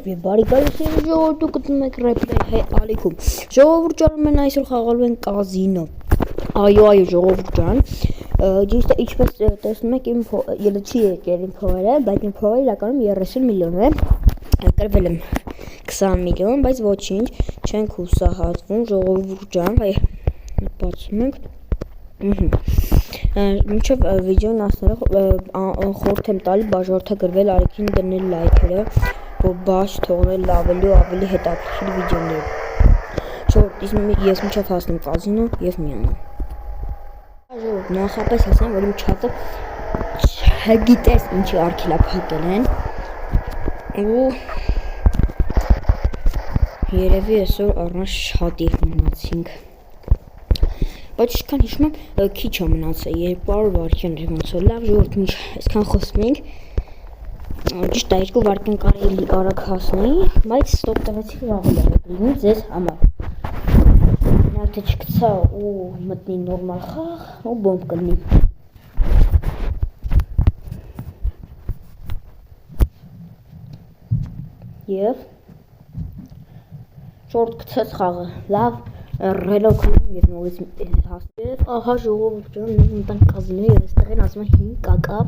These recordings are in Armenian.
եւ բարի ժողովուրդ գտնում եք ռեփլեյ ալիքում ժողովուրդ ջան մենք այսօր խաղալու ենք կազինո այո ժողովուրդ ջան ճիշտ է ինչպես տեսնում եք իմ չի եկել իմ փողերը բայց իմ փողերը իրականում 30 միլիոն է կրվել եմ 20 միլիոն բայց ոչինչ չենք հուսահատվում ժողովուրդ ջան բացում ենք մինչև վիդեոն ասելով խորհուրդ եմ տալի բաժանորդագրվել Արիքին դնել լայքերը որ բաց թողնել ավելի ու ավելի հետաքրքիր վիդեոներ շորտ ես մինչև հասնեմ կազինո եւ միանամ ժողովուրդ նախապես ասեմ որ իմ չաթը չգիտես ինչի արգելափակել են ու երևի այսօր առանց շատի մնացինք բայց ինչքան հիշում եմ քիչ է մնացել 200 վայրկյան ոնց որ լավ ժողովուրդ ինչ այսքան խոսում ենք ճիշտ է 2 վայրկյան կարելի արագ հասնեի բայց ստոպ տվեցի ավելի արագ լինի ձեզ համար նա թե չգցա ու մտնի նորմալ խաղ ու բոմբ կլինի եւ շորտ գցեց խաղը լավ ռելոք եւ նորից հասավ ահա ժողովուրդ ջան մենք մտանք կազինո եւ այստեղ են ասում են 5 կակա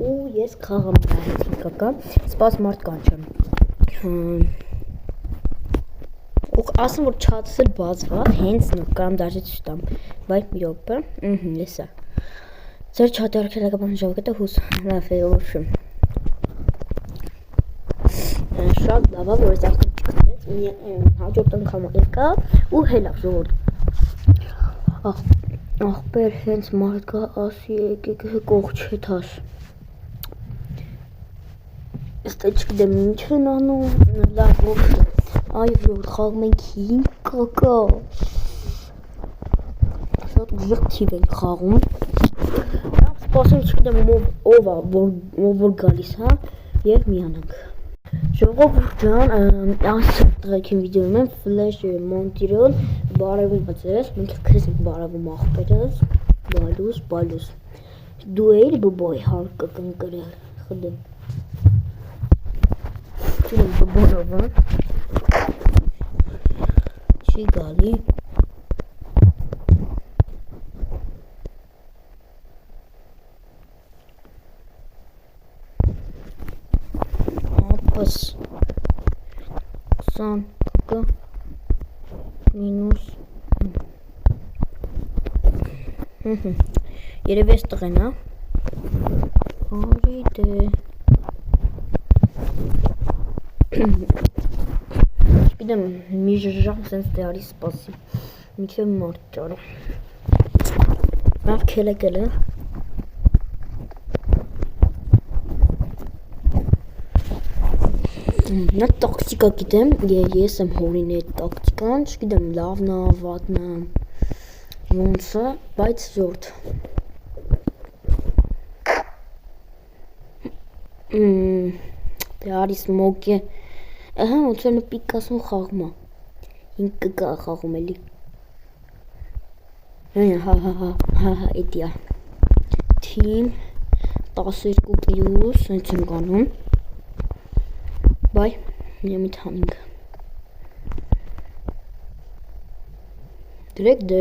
ու ես խաղը մտա 5 կակա սպաս մարդ կանչեմ ու ասում որ չաթս էլ բացված հենց նոր կամ դաժե չտամ բայ մի րոպե լեսա ձեր չաթի արգելակապան ժողովուրդը հուս լավ է ոչմ շատ լավ է որ այս արդեն չգտեց հաջորդ անգամ եկա ու հելա ժողովուրդ ախպեր հենց մարդ կա ասի եկեք կող չեթաս Este չգիտեմ ինչ են անում լավ ոչմ այ որ խաղում ենք 5 կակա շատ գժեղ թիվ ենք խաղում լավ սպասենք չգիտեմ ով որ գալիս հա եւ միանանք ժողովուրդ ջան ասում տղեկին վիդեոում եմ ֆլեշ մոնտիրոն բարևում բացես մենք քեզ ենք բարևում ախպերս բալուս դու էիր բոյ հարկը կնկրել խդեմ Չին բորովը չի գալի ապս 20 կը մինուս երևի էստեղ են հա արի դե Չգիտեմ մի ժամ սենց դեարի սպասի մինչև մարդ ճարը լավ քելեկել է նա տակտիկա գիտեմ ես եմ հորին այդ տակտիկան չգիտեմ լավն է վատն է ոնց է բայց ժորդ դե արի սմոկ է ահա ոնց որ Պիկասոն խաղում է 5 կկա խաղում էլի հա էդիա թիմ 12 պլյուս հենց եմ գանում բայ մի թանինք դրեք դե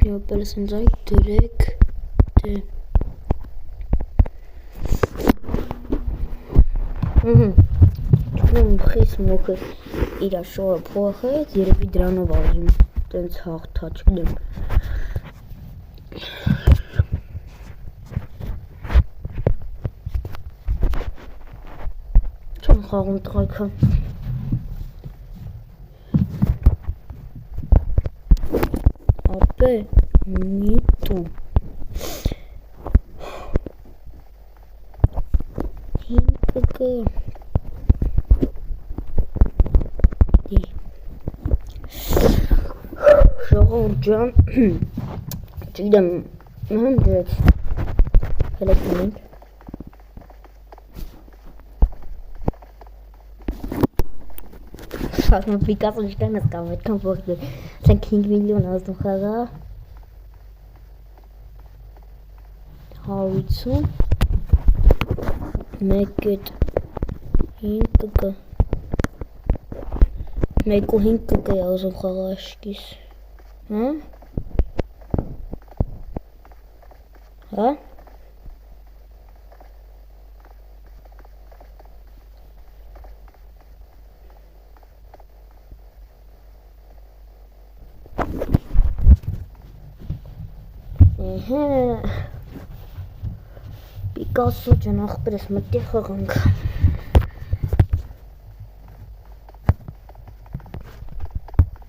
Յոպելս ինձ այ դրեք դե Չունեմ խիս մոքը իրա շորը փոխեց երևի դրանով արժում տենց հաղթա չգիտեմ Չեմ խաղում տղայքը ապե մի տու 5 կկը ժողովուրդ ջան չգիտեմ դրեց հելեքնենք Ասում Պիկասոն ինչքան ես կամ այդքան ողջ է։ Ասենք 5 միլիոն ազդում խաղա։ 150 1.5 կգ 1.5 կգ է ուզում խաղա աշկիս։ Հա։ Հա։ Պիկասո ջան ախպերս մտի խաղանք։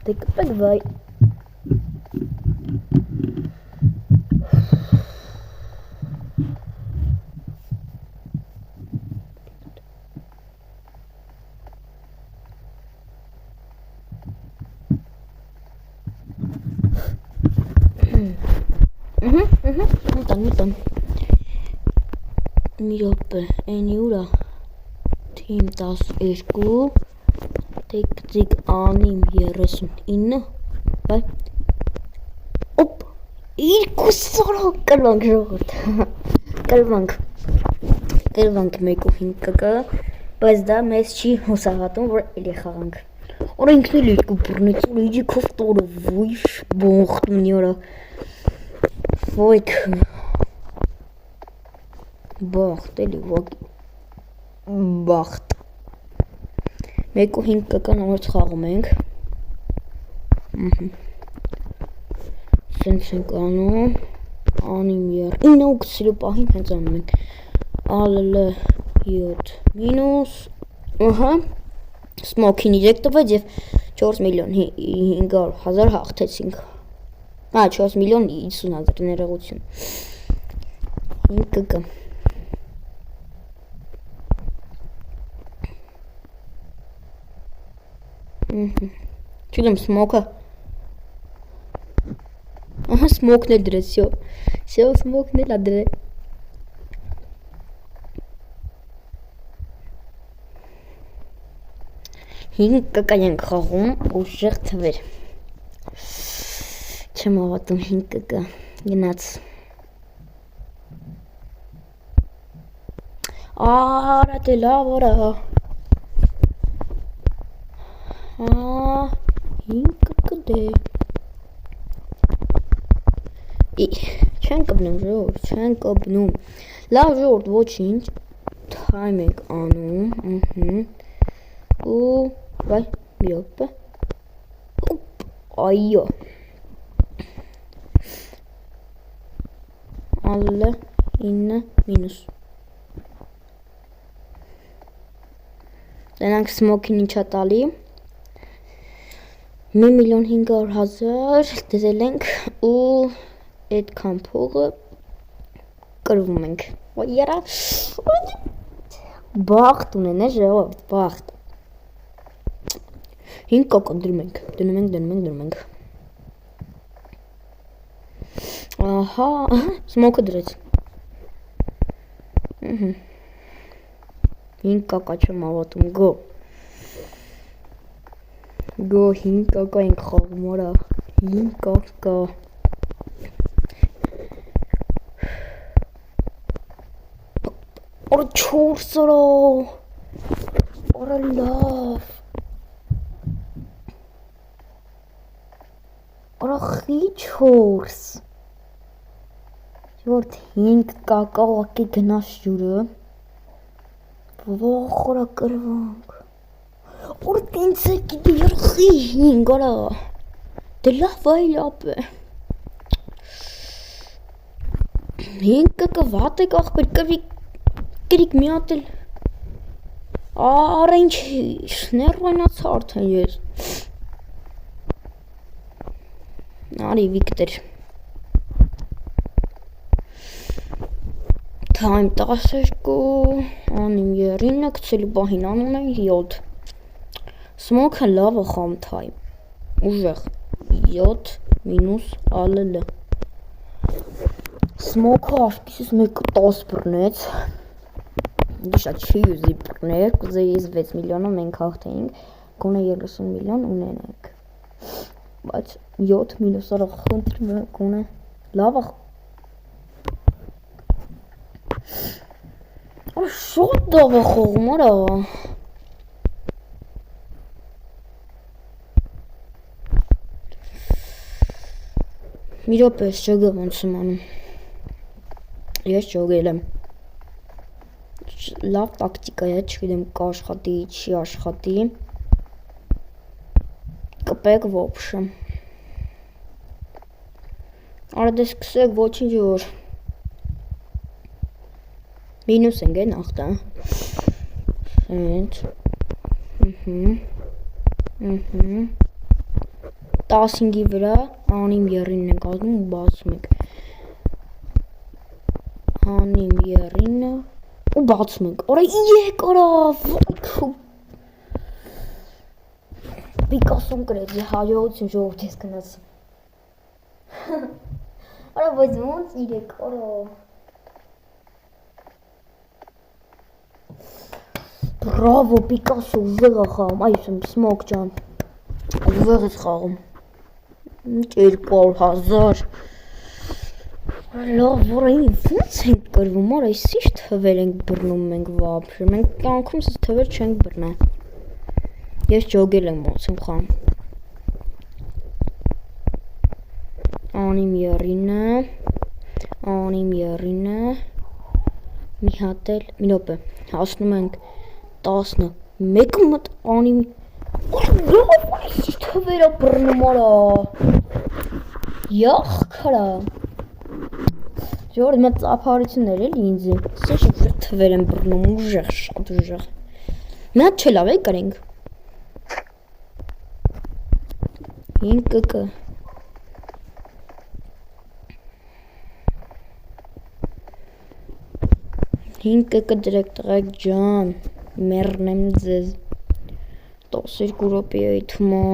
Դե կպեք վայ։ Մտան մի րոպե էնի ուրա թիմ 12 տիկ անիմ 39 բայ օպ 2 կրվանք ժողովուրդ կրվանք 1.5 կգ բայց դա մեզ չի հուսահատում որ էլի խաղանք օր ինքն էլ երկու բռնեց որ իջի քով տորը ոյշ բոխտ մնի օրա ոյք բախտ էլի բախտ 1.5 կգ նորից խաղում ենք սենց ենք անում անիմ 9 գցելու պահին հենց անում ենք ալլ 7 մինուս ահա սմոքին 3 տվեց և 4 միլիոն 500,000 հաղթեցինք 4 միլիոն 50,000 ներողություն 5 կգ Չուդեմ սմոքը ահա սմոքն էլ դրեց սյո սմոքն էլ ադրե 5 կգ ենք խաղում ուժեղ թվեր չեմ հավատում 5 կգ գնաց արա դե լավ օրա 5 կգ դե չեն կպնում ժողովուրդ չեն կպնում լավ ժողովուրդ ոչինչ թայմ ենք անում ու վայ մի րոպե այո ալլ 9 մինուս դրանք սմոքին ինչա տալի 1.500,000 դրել ենք ու այդքան փողը կրվում ենք ոյերա բախտ ունեն ժողովուրդ բախտ 5 կգ դնում ենք ահա սմոքը դրեց 5 կգ չեմ հավատում գո 5 կգ ենք խաղում օրա 5 կգ օր 4 օրա լավ օրա խի 4 Ժորդ 5 կգ ուղղակի գնաց ջուրը ող օրա կրվանք օր տենց է գիտի երխի 5 օրա դե լավ այ լապ է 5 կգ վատ եք ախպեր կրիկ մի հատ էլ արա ինչ ներվայնաց արդեն ես Արի Վիկտոր Թայմ 12 անիմ 9 գցելու պահին անում են 7 Սմոքը լավ է խամ թայմ ուժեղ 7 մինուս ալլ Սմոքը աշկիսից մեկը 10 բռնեց Դիշա չի ուզի բռներ կուզեի 6 միլիոնը մենք հաղթեինք գոնե 30 միլիոն ունենանք։ Բայց 7 մինուս արա խնդրում եմ գոնե լավ է։ Շատ լավ է խաղում արա։ Մի րոպե շոգը ոնց եմ անում։ Ես շոգել եմ։ Լավ տակտիկա է, չգիտեմ կաշխատի, չի աշխատի։ Կպեք ոբշը։ Արա դե սկսեք ոչինչ որ։ Մինուս ենք է նախտա։ Սենց։ 15-ի վրա անիմ եռինն ենք ազնում ու բացում ենք։ Անիմ եռինը ու բացում ենք։ Արա եկ արա, Պիկասոն կրեց, հաջողություն ժողովուրդ ես գնացի։ Արա բայց ոնց իրեք, արա։ Բրավո Պիկասո, ուժեղ է խաղում, այս եմ Սմոք ջան, ուժեղ ես խաղում, 200,000, լավ, որ այն ոնց ենք կրվում, որ այս ինչ թվեր ենք բռնում մենք վաբշը, մենք կյանքում սս թվեր չենք բռնա, ես ջոգել եմ ոնց եմ խաղում, անիմ եռինը, մի հատ էլ, մի րոպե, հասնում ենք 10, մեկը մտ անիմ, այս թվերա բռնում արա, յախքարա, ժողովուրդ մտ ծափարություններ էլի ինձի, սիշ ուժեղ թվեր եմ բռնում, ուժեղ, շատ ուժեղ, մի հատ չէ լավ է կարենք, 5 կկը, 5 կկը դրեք տղեկ ջան, մեռնեմ ձեզ, 12 րոպեի թմա,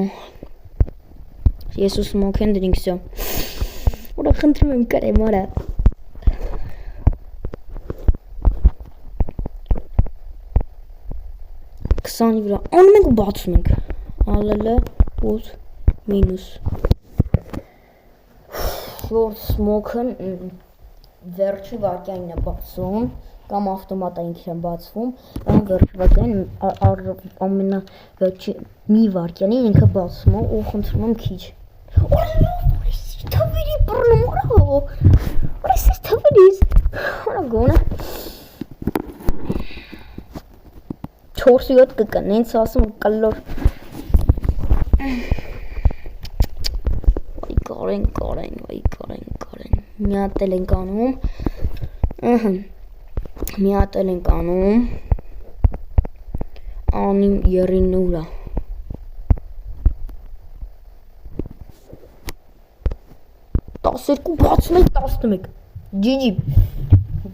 ես ու Սմոք են դրինք սյո, ուրա խնդրում եմ կարեմ արա, 20-ի վրա, անում ենք ու բացում ենք, ալելը 8 մինուս, որ Սմոքն վերջի վարկյանին է բացում, կամ ավտոմատա ինքն է բացվում, կամ վերջի վարկյանին ամենավերջի մի վարկյանին ինքը բացում է ու խնդրում եմ քիչ, այս թվերի բռնում արա, այս թվերից, արա գոնը, 4-7 կկան, նենց ասում կլոր, կարեն, մի հատ էլ ենք անում, անիմ եռինն ուրա, 12 բացում ենք 11,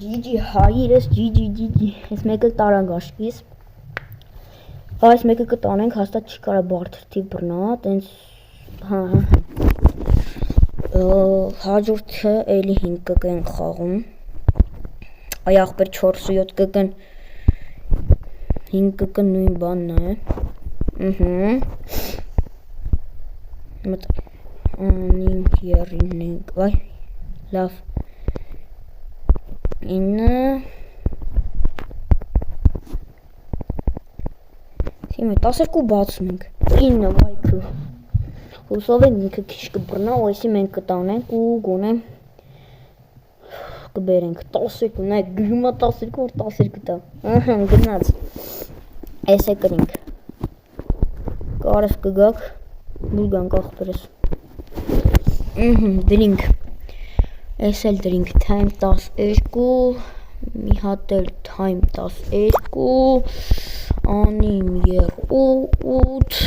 GG, հայրես, GG, ես մեկը տարանք աշկիս, այս մեկը կտանենք, հաստատ չի կարա բարդրթիվ բռնա, տենց, հաջորդը էլի 5 կկ են խաղում, այ աղբեր 4-7 կկն, 5 կկ նույն բանն է, անիմ եռինն ենք, այ, լավ, 9, 12 բացում ենք, 9 վայքու, հուսով են ինքը քիչ կբռնա, ու այսի մենք կտանենք ու գոնե կբերենք 12, նայք գրումա 12, որ 12 տա, գնաց, այս է կրինք, կարև կգակ, բուրգանք աղբերս, դրինք, այս էլ դրինք թայմ 12, մի հատ էլ թայմ 12, անիմ եր 8,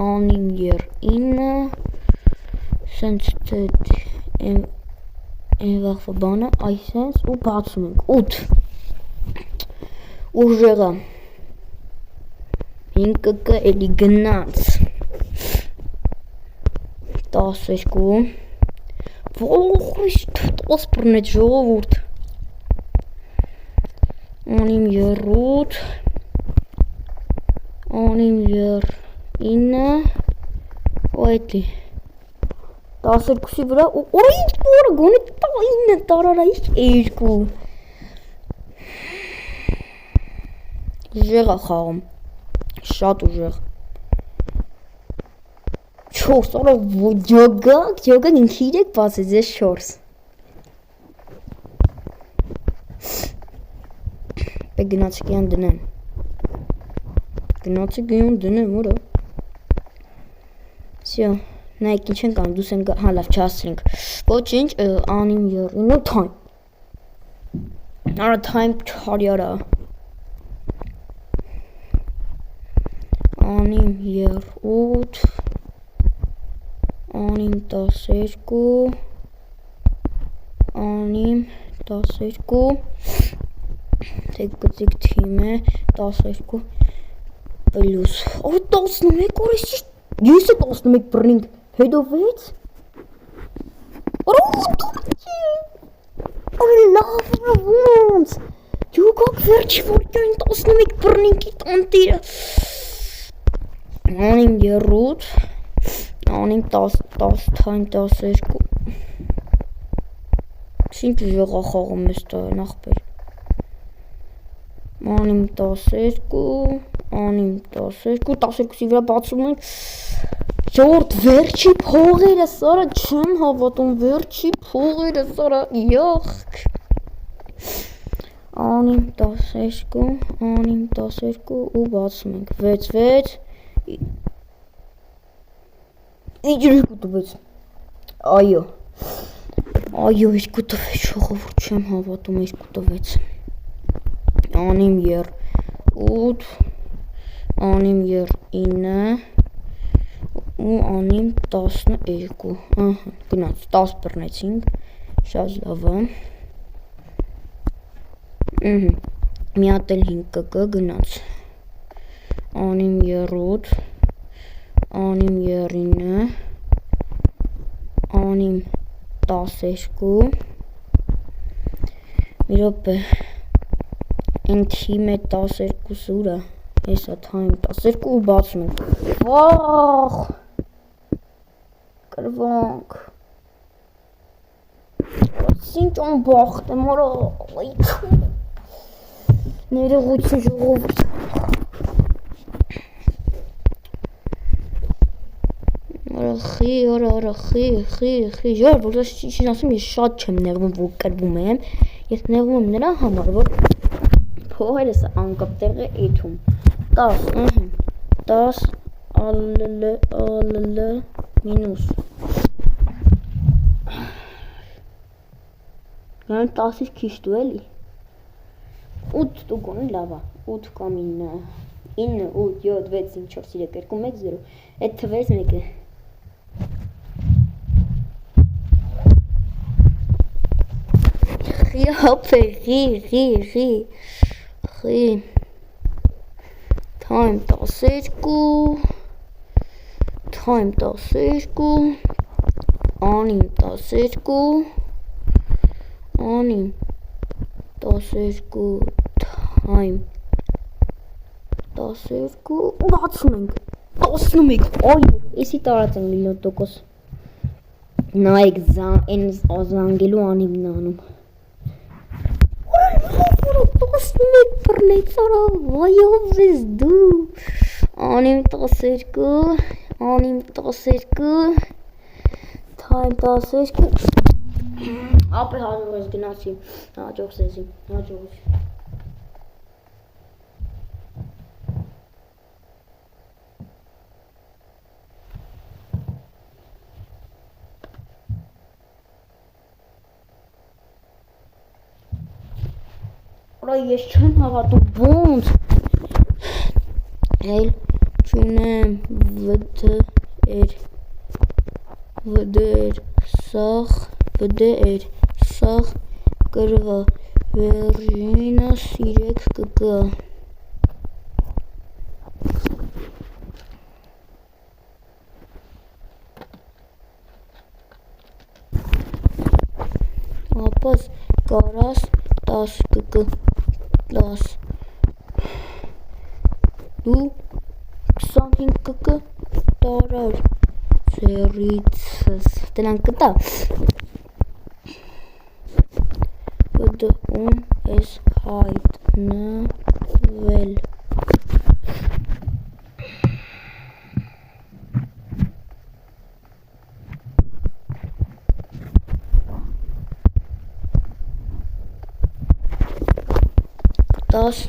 անիմ եր 9, սենց են վաղվա բանը, այսենց ու բացում ենք, 8, ուժեղա, 5 կկ էլի գնաց, 12, ողույս 10 բռնեց ժողովուրդ, անիմ եր 8, անիմ եր 9 Այդի 12-ի վրա Օր ինչ որը գոնե 9 տարարա ինչ 2 Ուժեղ է խաղում Շատ ուժեղ 4 Արա ջոգակ ինքը 3 բացեց ես 4 Պետք գնացի կյան դնեմ Գնացի գյան դնեմ որը Всё նայք ինչ ենք անում դուս ենք հա լավ չասենք Ոչինչ անիմ եռինու time Արա time չարի արա Անիմ եռուտ Անիմ 12 Անիմ 12 Թեք գծիկ թիմ է 12 Պլյուս Ո 11 օրես Ես է 11 բրինք Հետո 6 Արի լավ ոնց Յոգակ վերջի որքան 11 բրինքի տանտիրը Անիմ եռուտ Անիմ 10 time 12 Ինչ ուժեղ է խաղում ես տան ախպեր Անիմ 12 Անիմ 12 12-ի վրա բացում ենք Ժորդ վերջի փողերը սարա չեմ հավատում վերջի փողերը սարա յախք Անիմ 12 Անիմ 12 ու բացում ենք 6 Ինչ երկու տվեց Այո երկու տվեց ժողովուրդ չեմ հավատում երկու տվեց Անիմ եռ 8 Անիմ եռ 9 ու անիմ 12 Գնաց 10 բռնեցինք Շատ լավ է Մի հատ էլ 5 կգ գնաց Անիմ եռ8 Անիմ եռ 9 Անիմ 12 Մի րոպե Են թիմ է 12 ուրա Հեսա time 12 ու բացում ենք Վախ Կրվանք Ինչ անբախտ եմ արա Ներողություն ժողովուրդ Խի Ժոր որ ինչ ասում ես շատ չեմ նեղվում որ կրվում եմ Ես նեղվում եմ նրա համար որ Փողերս անկապ տեղ է էթում 10 ալլ մինուս Գան 10-ից քիչ դու էլի 8 դու գոնի լավա 8 կամ 9 9 8 7 6 5 4 3 2 1 0 Այդ թվերից մեկը Խի հապե խի Time 12 Time 12 Անիմ 12 Անիմ 12 Time 12 Բացում ենք 11 Այո, եսի տարած ենք միլիոն տոկոս Նայեք են զանգելու անիմն անում 11 բռնեց արա վայով ես դու Անիմ 12 Անիմ 12 Time 12 Ապե հաջող ես գնացի Հաջող սեզի Հաջողություն Արա ես չեմ հավատում ոնց Էլ չունեմ վդեր սաղ կրվա վերջինս 3 կգա Ապաս կարաս 10 կգ 10 Դու 25 կգ Դրանք կտա։ Ում ես հայտնվել։ Տաս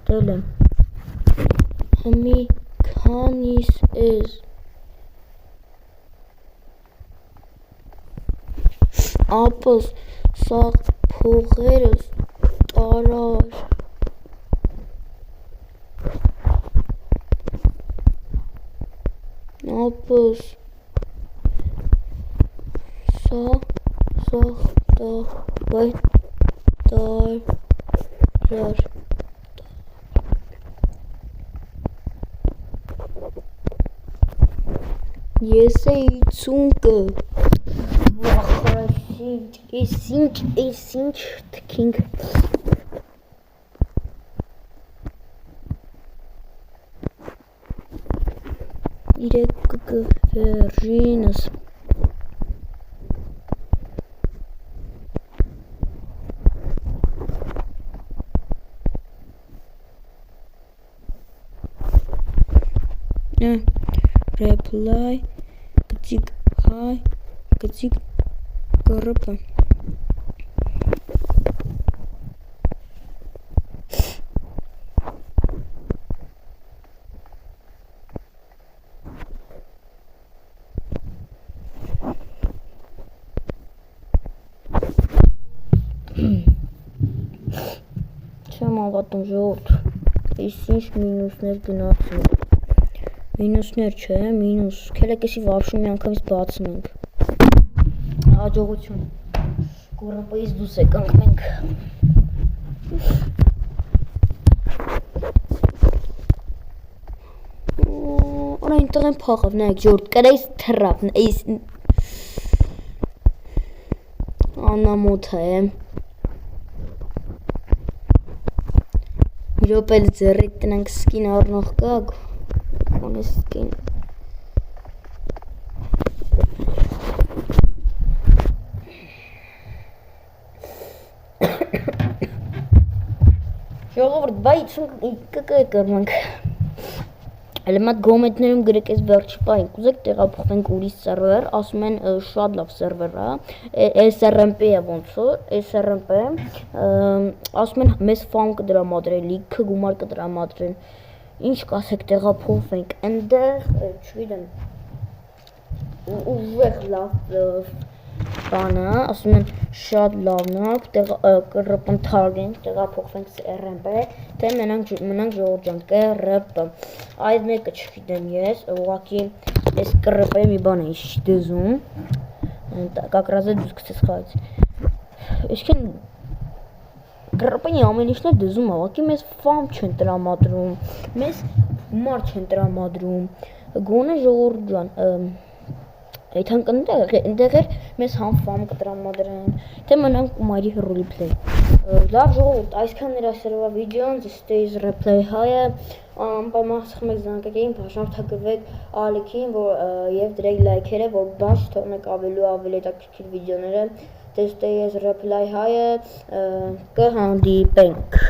Դելեմ Հմի քանիս ես Ապս սաղ փողերս տարար Ապս սաղ տարար Ես էի ծունկը Էսինչ թքինք Իրեք կվերջինս Reply Գծիկ հայ Գծիկ կռպը Չեմ ավատում ժողովուրդ Ես ինչ մինուսներ գնացում Մինուսներ չէ, մինուս Քելեկեսի վաբշու մի անգամից բացում ենք Հաջողություն Կորապայից դուս եկանք մենք Արա ինտեղ են փախավ, նայք ժորդ կրայս թրավ Անամոտ է Մի ռոպել ձեռիտ տնանք սկին առնող կակ Անես սկին Ժողովուրդ, բայց կկը կրմանք Էլ մատ գոմետներում գրեք ես վերջի պային կուզեք տեղափոխվենք ուրիշ սերվեր, ասում են շատ լավ սերվեր է, SRMP է ոնցոր, SRMP, ասում են մեզ ֆամ կդրամադրեն, լիքը գումար կդրամադրեն, ինչ կասեք տեղափոխվենք, ընդեղ, չգիտեմ, ուժեղ լավ բանը, ասում են շատ լավն է, կռպընթարգենք, տեղափոխվենք SRMP, թե մնանք ժողորջան, կռպ, այդ մեկը չգիտեմ ես, ուղղակի ես կռպ-ի մի բան էի դեզում, как раз դուս կցես խայց, այսքան կռպ-ի ամեն ինչն է դեզում, ուղղակի մեզ ֆամ չեն տրամադրում, մեզ գումար չեն տրամադրում, գոնե ժողորջան, Այդհանք ընդեղ էր մեզ համ ֆամ կտրամադրեն, թե մնանք կումարի ռոլիպլեյ Լավ ժողովուրդ, այսքան էր այսօրվա վիդեոն, this replay հայը, անպայման խսխում եք զանգակային, բաժանորդագրվեք ալիքին և դրեք լայքերը, որ բաց թողնեք ավելի հետաքրքիր վիդեոները, this replay հայը կհանդիպենք